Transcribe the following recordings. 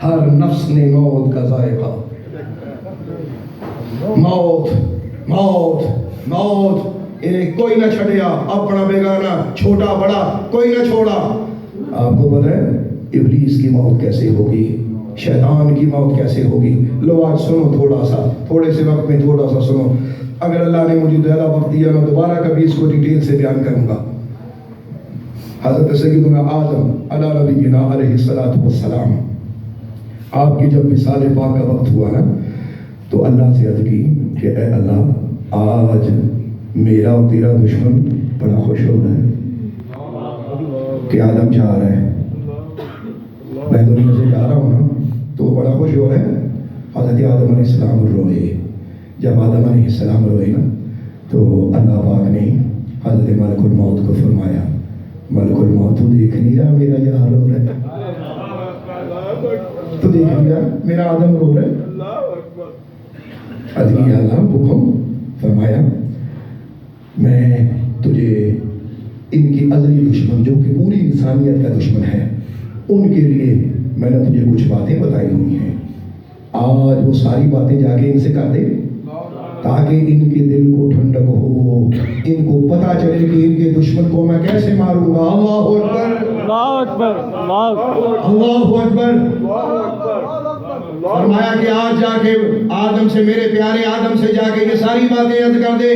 ہر نفس نے موت کا ذائقہ، موت موت موت، انہیں کوئی نہ چھڑیا، اپنا بیگانہ چھوٹا بڑا کوئی نہ چھوڑا۔ آپ کو پتہ ہے ابلیس کی موت کیسے ہوگی، شیطان کی موت کیسے ہوگی؟ لو آج سنو، تھوڑے سے وقت میں تھوڑا سا سنو۔ اگر اللہ نے مجھے زیادہ وقت دیا میں دوبارہ کبھی اس کو ڈیٹیل سے بیان کروں گا۔ حضرت سیدنا آدم علی نبینا علیہ الصلوۃ والسلام، آپ کی جب وصال پاک کا وقت ہوا نا تو اللہ سے عرض کی کہ اے اللہ آج میرا اور تیرا دشمن بڑا خوش ہو رہا ہے کہ آدم جا رہا ہے، میں دنیا سے جا رہا ہوں نا تو وہ بڑا خوش ہو رہا ہے۔ حضرت آدم علیہ السلام روئے۔ جب آدم علیہ السلام روئے نا تو اللہ پاک نے حضرت ملک الموت کو فرمایا، ملک الموت تو دیکھ نہیں رہا میرا یہ حال ہو رہا ہے، تو دیکھ نہیں رہا میرا آدم رو رہا ہے؟ عرض کیا اللہ حکم فرمایا میں تجھے ان کی ازلی دشمن جو کہ پوری انسانیت کا دشمن ہے ان کے لیے میں نے تجھے کچھ باتیں بتائی ہوئی ہیں، آج وہ ساری باتیں جا کے ان سے کر دے تاکہ ان کے دل کو ٹھنڈک ہو، ان کو پتا چلے کہ ان کے دشمن کو میں کیسے ماروں گا۔ اللہ اکبر اللہ اکبر اللہ اکبر۔ فرمایا کہ آج جا کے آدم سے، میرے پیارے آدم سے جا کے یہ ساری باتیں یاد کر دے۔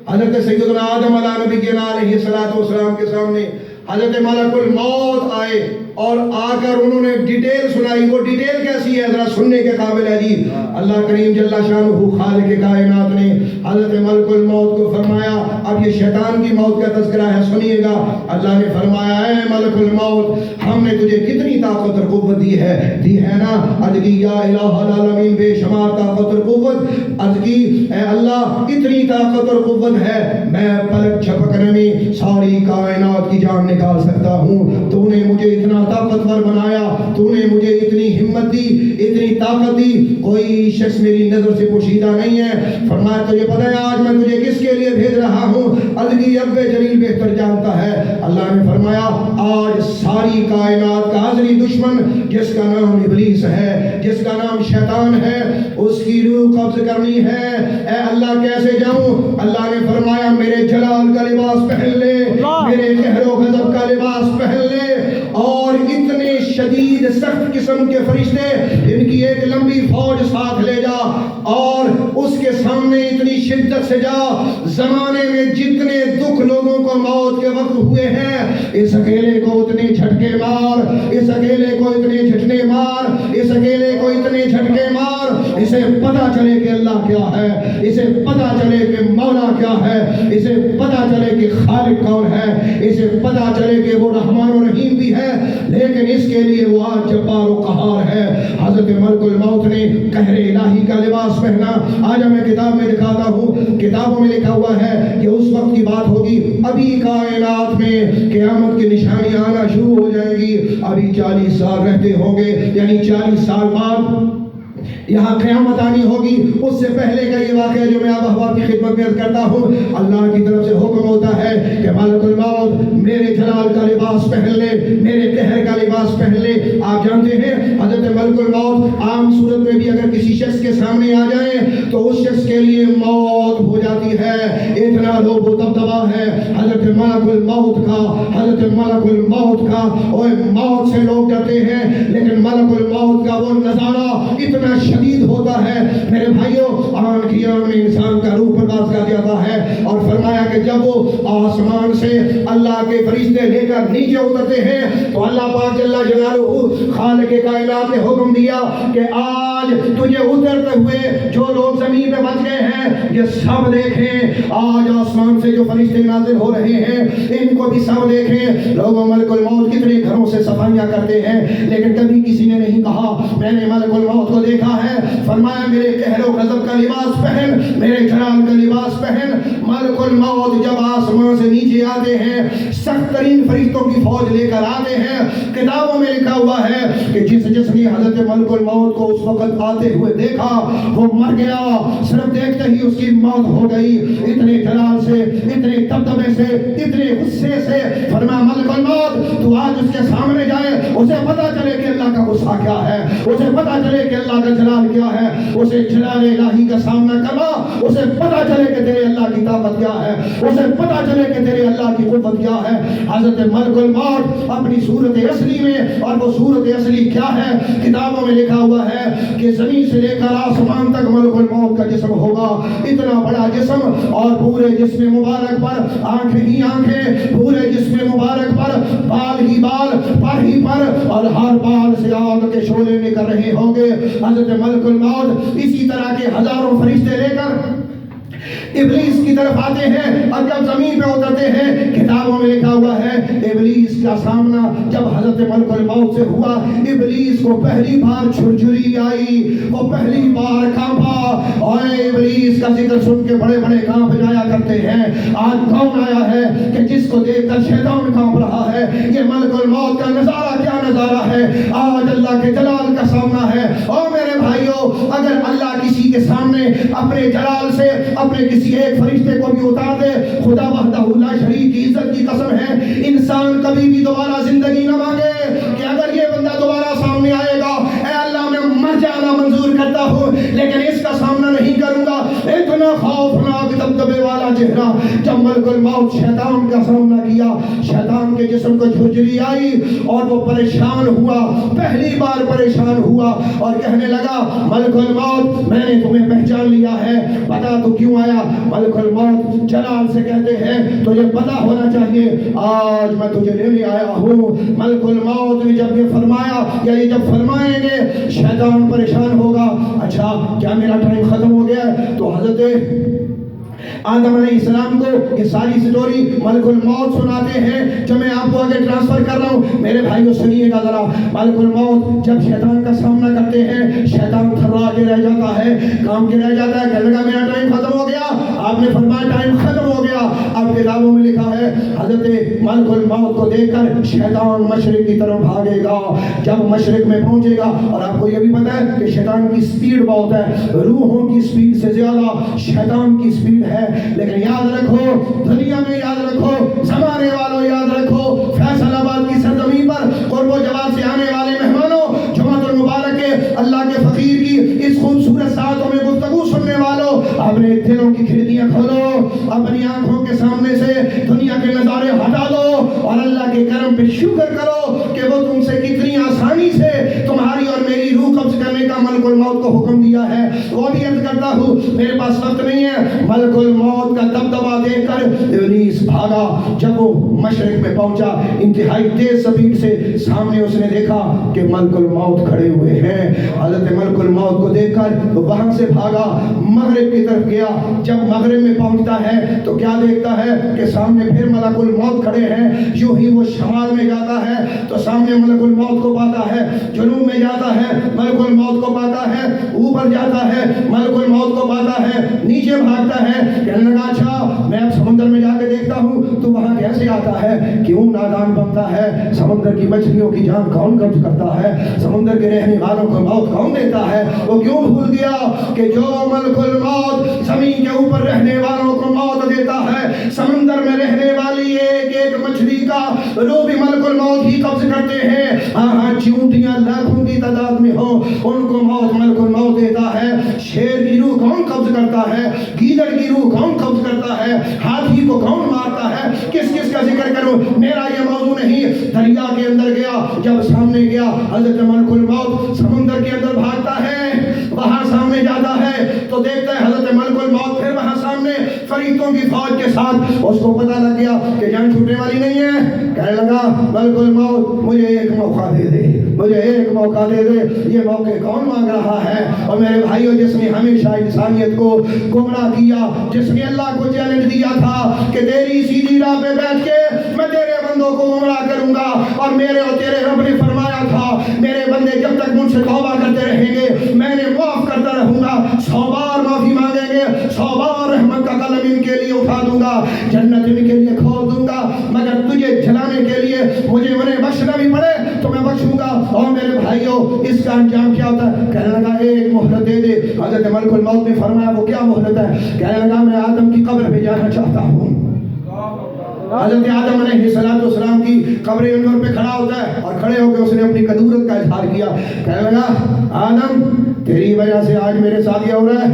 حضرت سیدنا آدم علیہ نبینا علیہ الصلوۃ والسلام کے سامنے حضرت ملک الموت آئے اور آ کر انہوں نے ڈیٹیل سنائی۔ وہ ڈیٹیل کیسی ہے ذرا سننے کے قابل ہے جی۔ اللہ کریم جل شانہ خالق کائنات نے حضرت ملک الموت کو فرمایا، اب یہ شیطان کی موت کا تذکرہ ہے، سنیے گا۔ اللہ نے فرمایا اے ملک الموت ہم نے تجھے کتنی طاقت اور قوت دی ہے نا؟ عرض کی یا الہ العالمین بے شمار طاقت اور قوت۔ عرض کی اے اللہ اتنی طاقت اور قوت ہے میں پلک جھپکنے میں ساری کائنات کی جان نکال سکتا ہوں۔ تو نے مجھے اتنا طاقتور بنایا، تو نے مجھے اتنی ہمت دی، اتنی طاقت دی، کوئی شخص میری نظر سے پوشیدہ نہیں ہے۔ فرمایا تجھے پتہ ہے آج میں تجھے کس کے لیے بھیج رہا ہوں؟ عرض کی رب جلیل بہتر جانتا ہے۔ اللہ نے فرمایا آج ساری کائنات کا ازلی دشمن جس کا نام ابلیس ہے، جس کا نام شیطان ہے، اس کی روح قبض کرنی ہے۔ اے اللہ کیسے جاؤں؟ اللہ نے فرمایا میرے جلال کا لباس پہن لے، میرے قہر و غضب کا لباس پہن لے، اور اتنے شدید سخت قسم کے فرشتے ان کی ایک لمبی فوج ساتھ لے جا اور اس کے سامنے اتنی شدت سے جا، زمانے میں جتنے دکھ لوگوں کو موت کے وقت ہوئے ہیں اس اکیلے کو اتنے جھٹکے مار، اس اکیلے کو اتنے جھٹنے مار، اس اکیلے کو اتنے جھٹکے مار، اسے پتا چلے کہ اللہ کیا ہے، اسے پتا چلے کہ مولا کیا ہے، اسے پتا چلے کہ خالق کون ہے، اسے پتا چلے کہ وہ رحمان و رحیم بھی ہے، لیکن اس کے لیے وہ آج جبار و قہار ہے۔ حضرت ملک الموت نے قہر الہی کا لباس پہنا۔ آج میں کتاب میں دکھاتا ہوں، کتابوں میں لکھا ہوا ہے کہ اس وقت کی بات ہوگی ابھی کائنات میں قیامت کی نشانیاں آنا شروع ہو جائیں گی، ابھی 40 سال رہتے ہوں گے، یعنی 40 سال بعد یہاں قیامت آنی ہوگی۔ اس سے پہلے کا یہ واقعہ جو میں اب احباب کی خدمت میں عرض کرتا ہوں، اللہ کی طرف سے حکم ہوتا ہے کہ ملک الموت میرے جلال کا لباس پہن لے، میرے قہر کا لباس پہن لے۔ آپ جانتے ہیں حضرت ملک الموت عام صورت میں بھی اگر کسی شخص کے سامنے آ جائیں تو اس شخص کے لیے موت ہو جاتی ہے، اتنا لوب و دبدبا ہے حضرت ملک الموت کا، حضرت ملک الموت کا۔ اور موت سے لوگ ڈرتے ہیں لیکن ملک الموت کا وہ نظارہ اتنا شدید ہوتا ہے میرے بھائیوں، آن کی آن میں انسان کا روح پرواز کر جاتا ہے۔ اور فرمایا کہ جب وہ آسمان سے اللہ کے فرشتے لے کر نیچے اترتے ہیں تو اللہ پاک جل جلالہ خالق کائنات نے حکم دیا کہ آج تجھے اترتے ہوئے جو لوگ زمین پہ بچ گئے ہیں یہ سب دیکھیں، آج آسمان سے جو فرشتے نازل ہو رہے ہیں ان کو بھی سب دیکھیں۔ لوگوں ملک الموت کتنے گھروں سے صفائیاں کرتے ہیں لیکن کبھی کسی نے نہیں کہا میں نے ملک الموت کو دیکھا ہے۔ فرمایا میرے قہر و غضب کا لباس پہن، میرے جلال کا لباس پہن۔ ملک الموت جب آسمان سے نیچے آتے ہیں سخت ترین فرشتوں کی فوج لے کر آتے ہیں۔ کتابوں میں لکھا ہوا ہے کہ جس نے حضرت ملک الموت کو اس وقت آتے ہوئے دیکھا وہ مر گیا، صرف دیکھتے ہی اس کی موت ہو گئی۔ اتنے جلال سے، اتنے دبدبے سے، اتنے غصے سے فرمایا ملک الموت تو آج اس کے سامنے جائے، اسے پتا چلے کہ اللہ کا غصہ کیا ہے، اسے پتا چلے کہ اللہ کا جلال کیا ہے، اسے جلال الہی کا سامنا کرنا، اسے پتا چلے کہ تیرے اللہ کی طاقت کیا ہے، اسے پتا چلے کہ تیرے اللہ کی قوت کیا ہے۔ حضرت ملک الموت اپنی صورت اصلی میں، اور وہ صورت اصلی کیا ہے، کتابوں میں لکھا ہوا ہے کہ زمین سے لے کر آسمان تک ملک الموت کا جسم ہوگا، اتنا بڑا جسم، اور پورے جسم مبارک پر آنکھیں ہی آنکھیں، پورے جسم مبارک پر بال ہی بال، پر ہی پر، اور ہر بال سے آگ کے شعلے نکل رہے ہوں گے۔ حضرت ملک الموت اسی طرح کے ہزاروں فرشتے لے کر ابلیس کی طرف آتے ہیں، اور جب زمین پہ اترتے ہیں کتابوں میں لکھا ہوا ہے ابلیس کا سامنا جب حضرت ملک الموت سے ہوا، ابلیس کو پہلی بار جھرجھری آئی، وہ پہلی بار کانپا، اور ابلیس کا ذکر سن کے بڑے بڑے کانپ جایا کرتے ہیں۔ آج کون آیا ہے کہ جس کو دیکھ کر شیطان کانپ رہا ہے؟ یہ ملک الموت کا نظارہ کیا نظارہ ہے، آج اللہ کے جلال کا سامنا ہے۔ اور میرے بھائیوں، اگر اللہ کسی کے سامنے اپنے جلال سے اپنے کسی ایک فرشتے کو بھی اتار دے، خدا وحدہ لا شریک کی عزت کی قسم ہے، انسان کبھی بھی دوبارہ زندگی نہ مانگے کہ اگر یہ بندہ دوبارہ سامنے آئے گا، اے اللہ میں مر جانا منظور کرتا ہوں لیکن اس کا سامنا نہیں کروں گا۔ اتنا خوفناک دبدبے والا چہرہ جب ملک الموت شیطان کا سامنا کیا، شیطان کے جسم کو جھرجھری آئی اور وہ پریشان ہوا، پہلی بار پریشان ہوا، اور کہنے لگا ملک الموت میں نے تمہیں پہچان لیا ہے، بتا تو کیوں آیا؟ ملک الموت جلال سے کہتے ہیں تجھے پتا ہونا چاہیے آج میں تجھے لینے آیا ہوں۔ ملک الموت نے جب یہ فرمایا، یعنی جب فرمائیں گے شیطان پریشان ہوگا، اچھا کیا میرا ٹائم ختم ہو گیا ہے؟ تو حضرت آدم علیہ السلام کو یہ ساری سٹوری ملک الموت سناتے ہیں، جو میں آپ کو آگے ٹرانسفر کر رہا ہوں۔ میرے بھائیو سنیے گا ذرا، ملک الموت جب شیطان کا سامنا کرتے ہیں، شیطان تھرا کے رہ جاتا ہے، کام کے رہ جاتا ہے، کہنے لگا میرا ٹائم ختم ہو گیا۔ آپ نے فرمایا ٹائم ختم ہو گیا، اب کتابوں میں لکھا ہے حضرت ملک الموت کو دیکھ کر شیطان مشرق کی طرف بھاگے گا۔ جب مشرق میں پہنچے گا، اور آپ کو یہ بھی پتا ہے کہ شیطان کی سپیڈ بہت ہے، روحوں کی سپیڈ سے زیادہ شیطان کی سپیڈ ہے، لیکن یاد رکھو، دنیا میں یاد رکھو، زمانے والوں یاد رکھو، فیصل آباد کی سرزمین پر قرب و جوار سے آنے والے مہمانوں، جمعۃ المبارک کے اللہ کے فقیر کی اس خوبصورت ساعتوں میں گفتگو سننے والوں، اپنے دلوں کی کھڑکیاں کھولو، اپنی آنکھوں کے سامنے سے دنیا کے نظارے ہٹا دو، اور اللہ کے کرم پہ شکر کرو کہ وہ تم سے کتنی آسانی سے تمہاری اور میری روح قبض کرنے کا ملک الموت کو حکم دیا ہے۔ وہ بھی عرض کرتا ہوں، میرے پاس وقت نہیں ہے، ملک الموت کا دبدبا دیکھ کر ابلیس بھاگا۔ جب وہ مشرق میں پہنچا، انتہائی تیز سپیڈ سے سامنے اس نے دیکھا کہ ملک الموت کھڑے ہوئے ہیں۔ حضرت ملک الموت کو دیکھ کر وہاں سے بھاگا، مغرب کی طرف گیا۔ جب مغرب میں پہنچتا ہے تو کیا دیکھتا ہے کہ سامنے پھر ملک الموت کھڑے ہیں۔ یوں ہی وہ شمال میں جاتا ہے تو سامنے ملک الموت کو پاتا ہے، جنوب میں جاتا ہے ملک الموت کو پاتا ہے، اوپر جاتا ہے ملک الموت کو پاتا ہے، نیچے بھاگتا ہے۔ کہنے لگا اچھا میں اب سمندر میں جا کے دیکھتا ہوں تو وہاں کیسے آتا ہے، کیوں نادان بنتا ہے، سمندر کی مچھلیوں کی جان کون قبض کرتا ہے، سمندر کے رہنے والوں کو موت کون دیتا ہے؟ وہ کیوں بھول گیا کہ جو ملک الموت زمین کے اوپر رہنے والوں کو موت دیتا ہے، سمندر میں رہنے والی ایک ایک مچھلی کا روح بھی ملک الموت ہی قبض کرتے ہیں۔ ہاں چیونٹیاں لاکھوں کی تعداد میں ہو، ان کو موت ملک الموت دیتا ہے۔ شیر کی روح کون قبض کرتا ہے، گیدڑ کی روح کون قبض کرتا ہے، ہاتھی کو کون مارتا ہے، کس کس کا ذکر کروں، میرا یہ موضوع نہیں۔ دریا کے اندر گیا، جب سامنے گیا حضرت ملک الموت سمندر کے اندر بھاگتا ہے، وہاں سامنے جاتا ہے تو دیکھتا ہے حضرت ملک الموت پھر وہاں سامنے فرشتوں کی فوج کے ساتھ۔ اس کو پتہ لگ گیا کہ جان چھوٹنے والی نہیں ہے، کہنے لگا ملک الموت مجھے ایک موقع دے دے، مجھے ایک موقع دے دے۔ یہ موقع کون مانگ رہا ہے؟ اور میرے بھائیوں، جس نے ہمیشہ انسانیت کو گمراہ کیا، جس نے اللہ کو چیلنج دیا تھا کہ تیری سیدھی راہ پہ بیٹھ کے میں تیرے بندوں کو گمراہ کروں گا، اور میرے اور تیرے رب نے فرمایا تھا میرے بندے جب تک مجھ سے توبہ کرتے رہیں گے میں نے معاف کرتا رہوں گا، 100 بار معافی مانگیں گے 100 بار رحمت کا قلم ان کے لیے اٹھا دوں گا، جنت ان کے لیے کھول دوں گا، مگر تجھے جلانے کے لیے مجھے انہیں بخشنا بھی پڑے تو میں بخشوں گا۔ اور میرے بھائیوں، اس کا انجام کیا ہوتا ہے؟ کہنے لگا ایک مہلت دے دے۔ حضرت ملک الموت نے فرمایا وہ کیا مہلت ہے؟ کہنے لگا میں آدم کی قبر پہ جانا چاہتا ہوں، حضرت آدم علیہ السلام کی قبر انور پہ کھڑا ہوتا ہے اور کھڑے ہو کے اس نے اپنی قدورت کا اظہار کیا. کہنے لگا آدم تیری وجہ سے آج میرے ساتھ یہ ہو رہا ہے,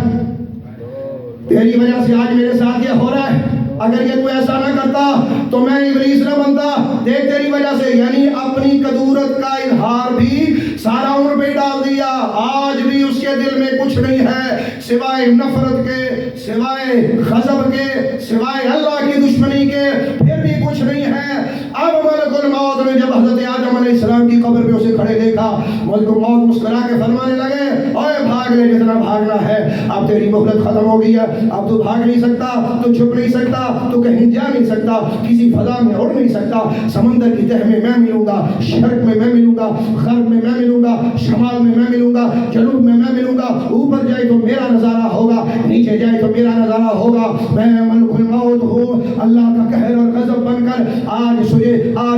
تیری وجہ سے آج میرے ساتھ یہ ہو رہا ہے. اگر یہ تو ایسا نہ کرتا تو میں ابلیس نہ بنتا. دیکھ تیری وجہ سے, یعنی اپنی قدورت کا اظہار بھی سارا عمر پہ ڈال دیا. آج بھی اس کے دل میں کچھ نہیں ہے سوائے نفرت کے, سوائے غضب کے, سوائے اللہ کی دشمنی کے, پھر بھی کچھ نہیں ہے. اب ملک الموت نے جب حضرت آدم علیہ السلام کی قبر پہ اسے کھڑے دیکھا, ملک الموت مسکرا کے فرمانے لگے اوے بھاگ لے جتنا بھاگنا ہے, اب تیری مہلت ختم ہو گئی ہے, اب تو بھاگ نہیں سکتا, تو چھپ نہیں سکتا, تو کہیں جا نہیں سکتا, کسی فضا میں اڑ نہیں سکتا. سمندر کی تہ میں ملوں گا, شرق میں میں ملوں گا, غرب میں میں ملوں گا, شمال میں میں ملوں گا, جنوب میں میں ملوں گا. اوپر جائے تو میرا نظارہ ہوگا, نیچے جائے تو میرا نظارہ ہوگا. میں ملک الموت ہوں, اللہ کا قہر اور غضب بن کر آج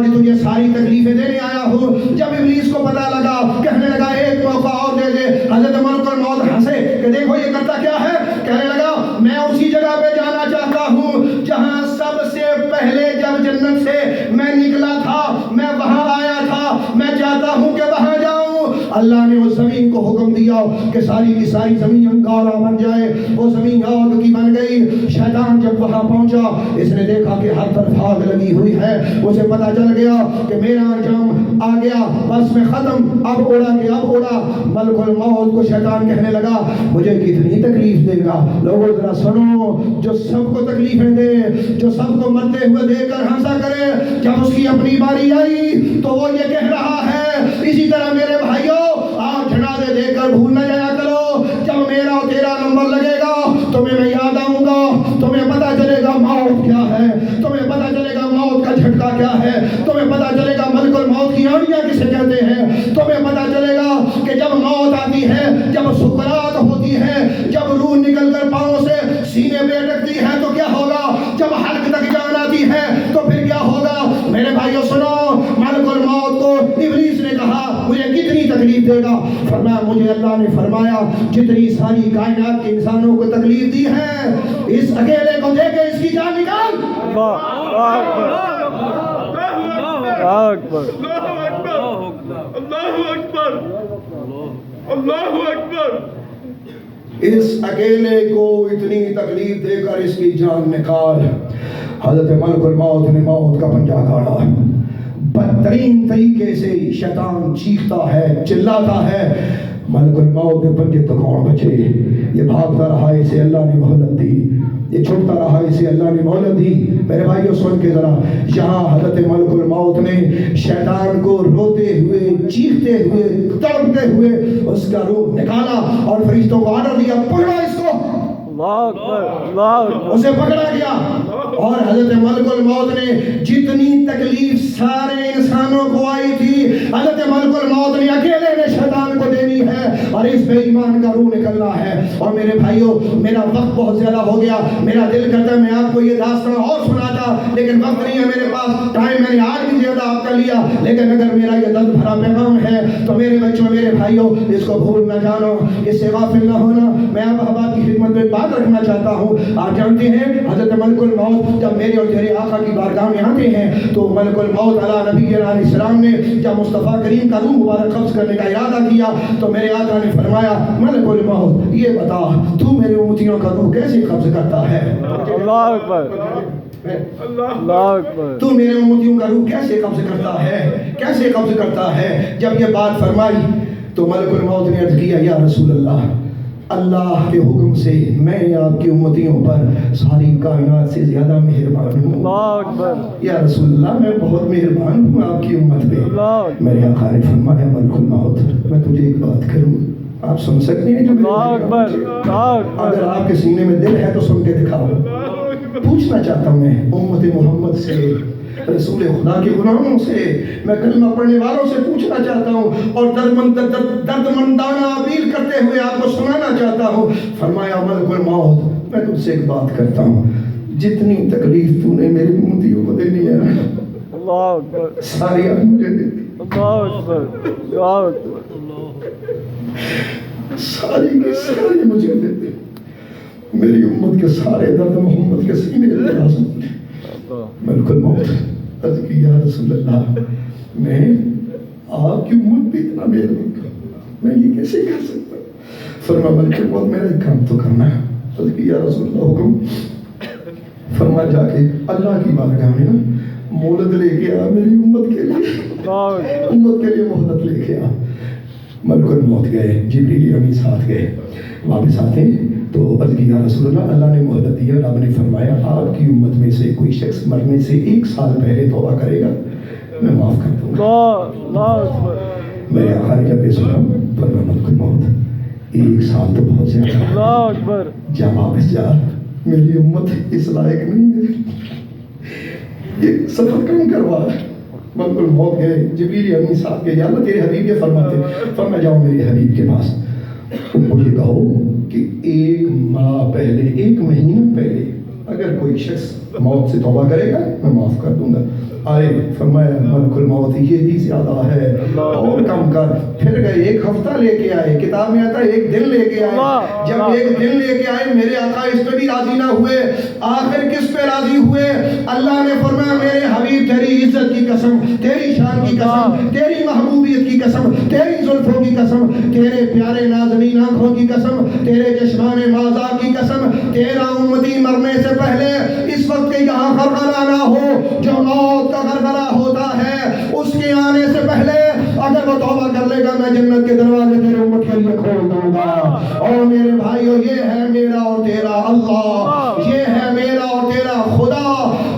تجھے ساری تکلیفیں دینے آیا ہوں. جب ابلیس کو پتا لگا, کہنے لگا ایک موقع اور دے دے. حضرت ملک الموت ہنسے کہ دیکھو یہ کرتا کیا ہے. کہنے لگا میں اسی جگہ پہ جانا چاہتا ہوں جہاں سب سے پہلے جب جنت سے میں نکلا تھا, میں وہاں آیا تھا, میں چاہتا ہوں کہ وہاں جاؤں. اللہ نے اس زمین کو حکم دیا کہ ساری کی ساری زمین انگارہ بن جائے. وہ زمین آگ کی بن گئی. شیطان جب وہاں پہنچا, اس نے دیکھا کہ ہر طرف آگ لگی ہوئی ہے. اسے پتا چل گیا کہ میرا انجام آ گیا, بس میں ختم, اب اڑا کہ اب اڑا. ملک الموت کو شیطان کہنے لگا مجھے کتنی تکلیف دے گا. لوگوں ذرا سنو, جو سب کو تکلیفیں دے, جو سب کو مرتے ہوئے دیکھ کر ہنسا کرے, جب اس کی اپنی باری آئی تو وہ یہ کہہ رہا ہے. اسی طرح میرے بھائیوں, آپ جنازے دیکھ کر بھول نہ جایا کرو. جب میرا اور تیرا نمبر لگے گا تمہیں میں یاد آؤں گا, تمہیں پتا چلے گا موت کیا ہے, تمہیں پتا چلے گا موت کا جھٹکا کیا ہے, تمہیں پتا چلے گا ملک الموت کی آڑیاں کسے کہتے ہیں, تمہیں پتا چلے گا کہ جب موت آتی ہے, جب سکرات ہوتی ہے, جب روح نکل کر پاؤں سے سینے پہ اٹکتی ہے تو کیا ہوگا, جب حلق تک جان آتی ہے تو پھر کیا ہوگا. میرے بھائیوں سنو, ملک الموت کو ابلیس نے کہا مجھے کتنی تکلیف دے گا. فرمایا مجھے اللہ نے فرمایا جتنی ساری کائنات کے انسانوں کو تکلیف دی ہے, اس اکیلے کو دے کے اس کی جان نکال. اللہ اکبر. اس اکیلے کو اتنی تکلیف دے کر اس کی جان نکال. حضرت ملک الموت نے موت کا پنجہ کاڑا. بدترین طریقے سے شیطان چیختا ہے, چلاتا ہے. ملک الموت کے پنجے تو کون بچے. یہ بھاگتا رہا, اسے اللہ نے مہلت دی. یہ چھوٹتا رہا, اسے اللہ نے مہلت دی. میرے بھائیو سن کے ذرا, یہاں حضرت ملک الموت نے شیطان کو روتے ہوئے, چیختے ہوئے, تڑپتے ہوئے اس کا روح نکالا اور فرشتوں کو آرڈر دیا پکڑو اس کو. اسے پکڑا گیا اور حضرت ملک الموت نے جتنی تکلیف سارے انسانوں کو آئی تھی, حضرت ملک الموت نے اکیلے نے شیطان کو دینی ہے اور اس بے ایمان کا روح نکلنا ہے. اور میرے بھائیوں, میرا وقت بہت زیادہ ہو گیا. میرا دل کرتا ہے میں آپ کو یہ داستان اور سناتا, لیکن وقت نہیں ہے میرے پاس. ٹائم میں نے آج بھی زیادہ آپ کا لیا, لیکن اگر میرا یہ درد بھرا پیغام ہے تو میرے بچوں, میرے بھائیوں, اس کو بھول نہ جانا, اس سے غافل نہ ہونا. میں اب احباب کی خدمت میں بات رکھنا چاہتا ہوں. آپ جانتے ہیں حضرت ملک الموت جب میرے اور تیرے آقا کی بارگاہ میں آتے ہیں تو ملک الموت علی نبی علیہ السلام نے جب مصطفیٰ کریم کا روح مبارک قبض کرنے کا ارادہ کیا تو میرے آقا نے فرمایا ملک الموت یہ بتا تو میرے امتیوں کا روح کیسے قبض کرتا ہے. اللہ اکبر. اللہ اکبر. تو میرے امتیوں کا روح کیسے قبض کرتا ہے, کیسے قبض کرتا ہے. جب یہ بات فرمائی تو ملک الموت نے عرض کیا یا رسول اللہ, اللہ کے حکم سے میں آپ کی امتیوں پر ساری کائنات سے زیادہ مہربان ہوں. اللہ اکبر. یا رسول اللہ میں بہت مہربان ہوں آپ کی امت پہ. میرے آقا نے فرمایا ملک الموت میں تجھے ایک بات کروں, آپ سن سکتے ہیں جو اللہ اکبر. اگر آپ کے سینے میں دل ہے تو سن کے دکھاؤ. پوچھنا چاہتا ہوں میں امت محمد سے, رسول خدا کے غلاموں سے, میں کلمہ پڑھنے والوں سے پوچھنا چاہتا ہوں اور درد مندانہ اپیل کرتے ہوئے آپ کو سنانا چاہتا ہوں. فرمایا ملک الموت میں تجھ سے ایک بات کرتا ہوں, جتنی تکلیف تو نے میری امتیوں کو دینی ہے اللہ اکبر ساری آپ مجھے دے دی. اللہ اکبر. اللہ اکبر. ساری کی ساری مجھے دے دی. میری امت کے سارے درد محمد کے سینے میں لازم. ملک الموت عرض کی یا رسول اللہ میں آپ کی امت بھی اتنا میرے میں یہ کیسے کر سکتا ہوں؟ فرما ملک الموت میرا ایک کام تو کرنا ہے. عرض کی یا رسول اللہ حکم. فرما جا کے اللہ کی بارگاہ میں نا مہلت لے کے آ میری امت کے لیے، امت کے لیے مہلت لے کے آ. ملک الموت گئے، جبریل امین ساتھ گئے، واپس آتے تو عرض کی یا رسول اللہ اللہ نے مہلت دیا. رب نے فرمایا آپ کی امت میں سے کوئی شخص مرنے سے 1 سال پہلے توبہ کرے گا میں معاف کر دوں گا. میرے آقا نے جب یہ سنا فرمایا ملک الموت 1 سال تو بہت زیادہ، جا واپس جا، میری امت اس لائق نہیں ہے، یہ سفر کم کروا. ملک الموت گئے، جبریل امین ساتھ گئے. یا اللہ تیرے حبیب یہ فرماتے، فرمایا جاؤ میرے حبیب کے پاس، ان کو یہ کہو کہ 1 ماہ پہلے، 1 مہینہ پہلے اگر کوئی شخص موت سے توبہ کرے گا میں معاف کر دوں گا. آئے فرمایا ملک الموت یہ بھی زیادہ ہے اور کم کر. پھر گئے 1 ہفتہ لے کے آئے، کتاب میں آتا ہے 1 دن لے کے آئے. جب 1 دن لے کے آئے میرے آقا اس پہ بھی راضی نہ ہوئے. آخر کس پہ راضی ہوئے؟ اللہ نے فرمایا میرے حبیب تیری عزت کی قسم، تیری شان کی قسم، تیری محبوبیت کی قسم، تیری زلفوں کی قسم، تیرے پیارے نازنین آنکھوں کی قسم، تیرے چشمان مازا کی قسم، تیرا امتی مرنے سے پہلے اس وقت کے یہاں غرغرہ نہ ہو جو موت کا غرغرہ ہوتا ہے، اس کے آنے سے پہلے اگر وہ توبہ کر لے گا میں جنت کے دروازے تیرے امت کے لیے کھول دوں گا. اور میرے بھائیو یہ ہے میرا اور تیرا اللہ، یہ ہے میرا اور تیرا خدا.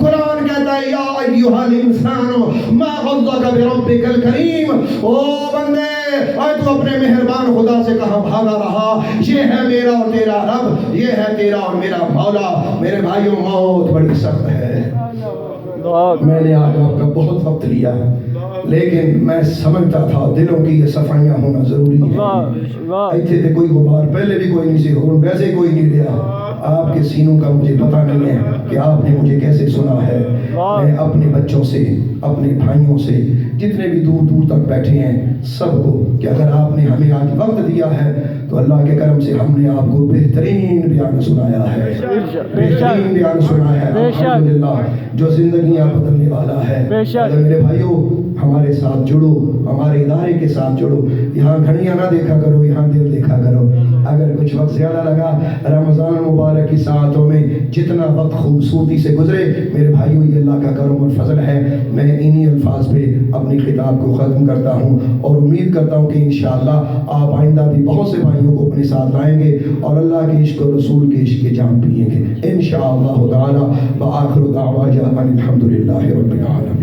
قرآن کہتا ہے یا ایھا الانسان ما غضک بربک الکریم، او بندے اے تو اپنے مہربان خدا سے کہاں بھاگا رہا. یہ ہے میرا اور تیرا رب، یہ ہے تیرا اور میرا مولا. میرے بھائیو موت بڑی سخت ہے. میں نے آج آپ کا بہت وقت لیا لیکن میں سمجھتا تھا دلوں کی یہ صفائیاں ہونا ضروری ہے. ایتھے تے کوئی غبار پہلے بھی کوئی نہیں سی ہون، ویسے کوئی نہیں لیا. آپ کے سینوں کا مجھے پتہ نہیں ہے کہ آپ نے مجھے کیسے سنا ہے. میں اپنے بچوں سے، اپنے بھائیوں سے، جتنے بھی دور دور تک بیٹھے ہیں سب کو کہ اگر آپ نے ہمیں آج وقت دیا ہے تو اللہ کے کرم سے ہم نے آپ کو بہترین بیان سنایا ہے، بہترین بیان سنایا ہے الحمدللہ جو زندگیاں بدلنے والا ہے. اگر میرے بھائیوں ہمارے ساتھ جڑو، ہمارے ادارے کے ساتھ جڑو. یہاں گھڑیاں نہ دیکھا کرو، یہاں دل دیکھا کرو. اگر کچھ وقت زیادہ لگا رمضان مبارک کی ساعتوں میں جتنا وقت خوبصورتی سے گزرے میرے بھائیوں یہ اللہ کا کرم اور فضل ہے. میں انہی الفاظ پہ اپنی خطاب کو ختم کرتا ہوں اور امید کرتا ہوں کہ انشاءاللہ آپ آئندہ بھی بہت سے بھائیوں کو اپنے ساتھ لائیں گے اور اللہ کے عشق و رسول کے عشق کے جام پیئیں گے انشاءاللہ تعالی. وآخر دعوانا ان الحمدللہ رب العالمین.